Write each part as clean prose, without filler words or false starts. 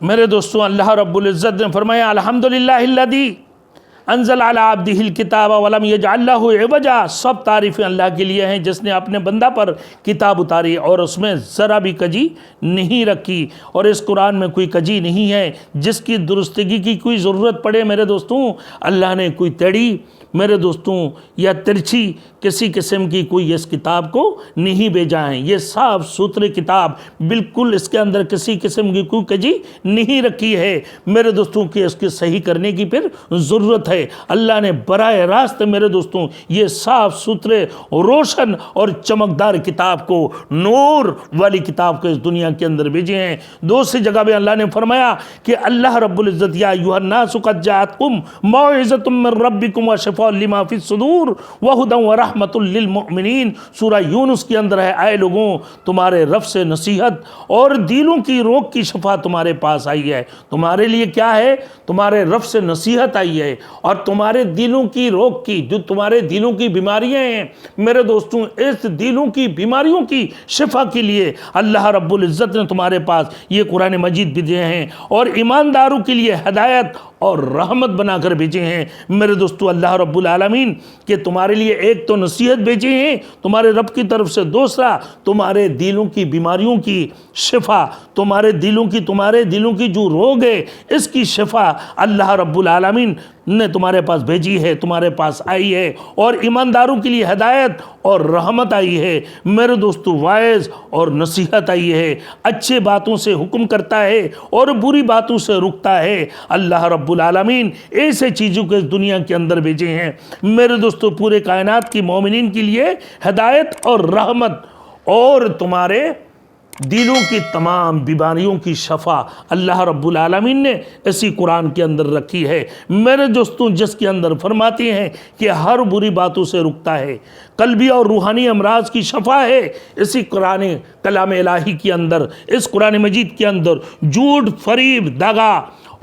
میرے دوستوں، اللہ رب العزت نے فرمایا الحمدللہ الذی انزل علی عبدہ الکتاب ولم یجعل لہ عوجا۔ سب تعریفیں اللہ کے لیے ہیں جس نے اپنے بندہ پر کتاب اتاری اور اس میں ذرا بھی کجی نہیں رکھی، اور اس قرآن میں کوئی کجی نہیں ہے جس کی درستگی کی کوئی ضرورت پڑے۔ میرے دوستوں، اللہ نے کوئی ٹیڑھی میرے دوستوں یا ترچھی کسی قسم کی کوئی اس کتاب کو نہیں بھیجا ہے۔ یہ صاف ستھری کتاب، بالکل اس کے اندر کسی قسم کی کوئی کجی نہیں رکھی ہے میرے دوستوں کی اس کی صحیح کرنے کی پھر ضرورت ہے۔ اللہ نے براہ راست میرے دوستوں یہ صاف ستھرے روشن اور چمکدار کتاب کو، نور والی کتاب کو اس دنیا کے اندر بھیجے ہیں۔ دوسری جگہ بھی اللہ نے فرمایا کہ اللہ رب العزت یا ایھا الناس قد جاءتکم موعظۃ من ربکم وشفاء لما فی الصدور وہدی ورحمۃ للمؤمنین۔ سورہ یونس کے اندر ہے، اے لوگوں تمہارے رب سے نصیحت اور دلوں کی روگ کی شفا تمہارے پاس آئی ہے۔ تمہارے لیے کیا ہے؟ تمہارے رب سے نصیحت آئی ہے اور تمہارے دلوں کی روگ کی، جو تمہارے دلوں کی بیماریاں ہیں میرے دوستوں، اس دلوں کی بیماریوں کی شفا کے لیے اللہ رب العزت نے تمہارے پاس یہ قرآن مجید بھیجے ہیں اور ایمانداروں کے لیے ہدایت اور رحمت بنا کر بھیجے ہیں۔ میرے دوستو، اللہ رب العالمین کہ تمہارے لیے ایک تو نصیحت بھیجے ہیں تمہارے رب کی طرف سے، دوسرا تمہارے دلوں کی بیماریوں کی شفا، تمہارے دلوں کی جو روگ ہے اس کی شفا اللہ رب العالمین نے تمہارے پاس بھیجی ہے، تمہارے پاس آئی ہے، اور ایمانداروں کے لیے ہدایت اور رحمت آئی ہے۔ میرے دوستو، وائز اور نصیحت آئی ہے، اچھے باتوں سے حکم کرتا ہے اور بری باتوں سے رکتا ہے۔ اللہ رب العالمین ایسے چیزوں کو اس دنیا کے اندر بھیجے ہیں میرے دوستو پورے کائنات کی مومنین کے لیے ہدایت اور رحمت، اور تمہارے دلوں کی تمام بیماریوں کی شفا اللہ رب العالمین نے اسی قرآن کے اندر رکھی ہے میرے دوستوں، جس کے اندر فرماتے ہیں کہ ہر بری باتوں سے رکتا ہے، قلبی اور روحانی امراض کی شفا ہے اسی قرآن کلام الہی کے اندر، اس قرآن مجید کے اندر۔ جھوٹ، فریب، دغا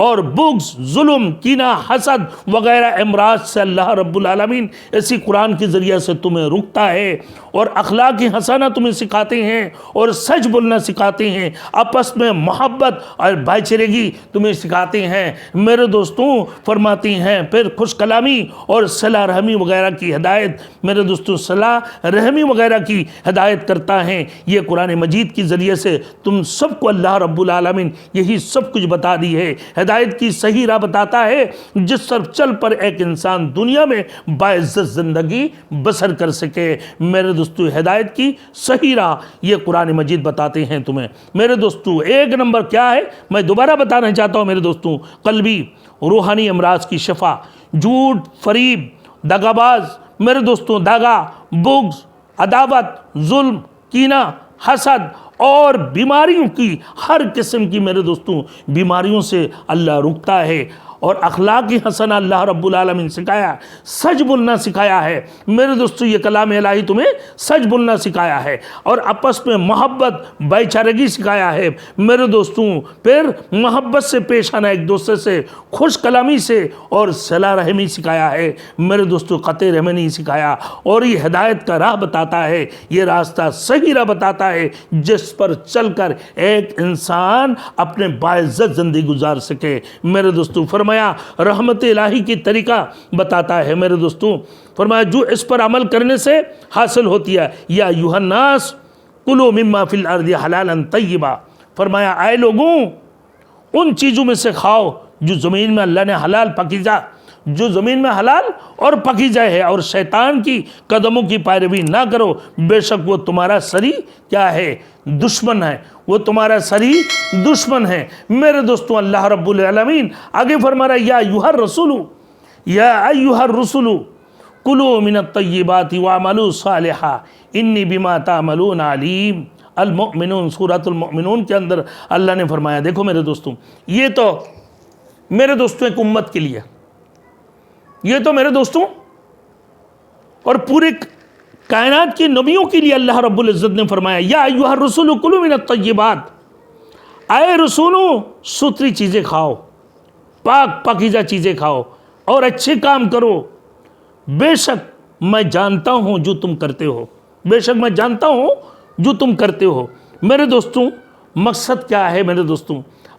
اور بغض، ظلم، کینہ، حسد وغیرہ امراض سے اللہ رب العالمین اسی قرآن کے ذریعے سے تمہیں رکتا ہے، اور اخلاق حسنہ تمہیں سکھاتے ہیں اور سچ بولنا سکھاتے ہیں، آپس میں محبت اور بھائی چارگی تمہیں سکھاتے ہیں میرے دوستوں۔ فرماتے ہیں پھر خوش کلامی اور صلہ رحمی وغیرہ کی ہدایت میرے دوستوں، صلہ رحمی وغیرہ کی ہدایت کرتا ہے یہ قرآن مجید کے ذریعے سے۔ تم سب کو اللہ رب العالمین یہی سب کچھ بتا دی ہے، ہدایت کی صحیح راہ بتاتا ہے جس پر چل پر ایک انسان دنیا میں باعزت زندگی بسر کر سکے۔ میرے دوستو، ہدایت کی صحیح راہ یہ قرآن مجید بتاتے ہیں تمہیں میرے دوستو۔ ایک نمبر کیا ہے میں دوبارہ بتانا چاہتا ہوں میرے دوستو، قلبی روحانی امراض کی شفا۔ جھوٹ، فریب، دغا باز میرے دوستو، دغا، بغض، عداوت، ظلم، کینہ، حسد اور بیماریوں کی، ہر قسم کی میرے دوستوں بیماریوں سے اللہ رکتا ہے، اور اخلاق حسنہ اللہ رب العالمین سکھایا، سچ بولنا سکھایا ہے میرے دوستو۔ یہ کلام الہی تمہیں سچ بولنا سکھایا ہے اور آپس میں محبت، بھائی چارگی سکھایا ہے میرے دوستوں۔ پھر محبت سے پیش آنا، ایک دوسرے سے خوش کلامی سے اور صلہ رحمی سکھایا ہے میرے دوستو، قطع رحمی نہیں سکھایا، اور یہ ہدایت کا راہ بتاتا ہے، یہ راستہ صحیح راہ بتاتا ہے جس پر چل کر ایک انسان اپنے باعزت زندگی گزار سکے میرے دوستو۔ فرمایا رحمت الہی کی طریقہ بتاتا ہے میرے دوستوں، فرمایا جو اس پر عمل کرنے سے حاصل ہوتی ہے، یا ایھا الناس کلوا مما فی الارض حلالا طیبا۔ فرمایا اے لوگوں ان چیزوں میں سے کھاؤ جو زمین میں اللہ نے حلال پاکیزہ، جو زمین میں حلال اور پاکیزہ ہے، اور شیطان کی قدموں کی پیروی نہ کرو، بے شک وہ تمہارا سری کیا ہے؟ دشمن ہے، وہ تمہارا سری دشمن ہے میرے دوستوں۔ اللہ رب العالمین آگے فرما رہا ہے یا ایھا الرسل کلوا من الطیبات واعملوا صالحا انی بما تعملون علیم۔ المؤمنون، سورۃ المؤمنون کے اندر اللہ نے فرمایا، دیکھو میرے دوستوں، یہ تو میرے دوستوں ایک امت کے لیے، یہ تو میرے دوستوں اور پورے کائنات کے نبیوں کے لیے اللہ رب العزت نے فرمایا یا ایھا الرسل کلوا من الطیبات، اے رسولوں ستھری چیزیں کھاؤ، پاک پاکیزہ چیزیں کھاؤ اور اچھے کام کرو، بے شک میں جانتا ہوں جو تم کرتے ہو، بے شک میں جانتا ہوں جو تم کرتے ہو۔ میرے دوستوں مقصد کیا ہے میرے دوستوں؟